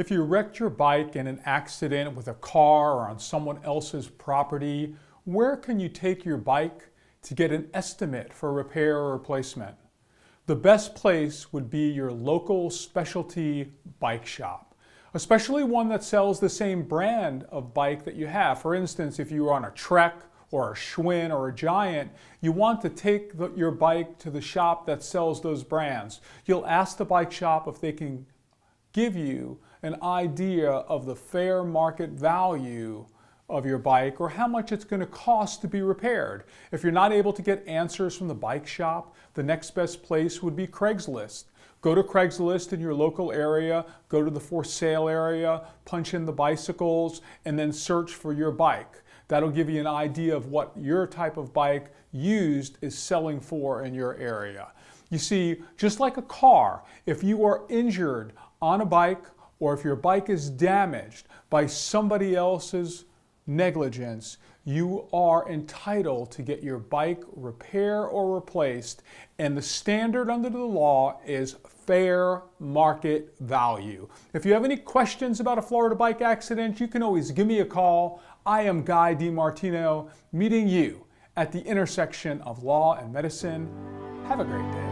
If you wrecked your bike in an accident with a car or on someone else's property, where can you take your bike to get an estimate for repair or replacement? The best place would be your local specialty bike shop, especially one that sells the same brand of bike that you have. For instance, if you were on a Trek or a Schwinn or a Giant, you want to take your bike to the shop that sells those brands. You'll ask the bike shop if they can give you an idea of the fair market value of your bike or how much it's going to cost to be repaired. If you're not able to get answers from the bike shop, the next best place would be Craigslist. Go to Craigslist in your local area, go to the for sale area, punch in the bicycles, and then search for your bike. That'll give you an idea of what your type of bike used is selling for in your area. You see, just like a car, if you are injured on a bike or if your bike is damaged by somebody else's negligence, you are entitled to get your bike repaired or replaced, and the standard under the law is fair market value. If you have any questions about a Florida bike accident, you can always give me a call. I am Guy DiMartino, meeting you at the intersection of law and medicine. Have a great day.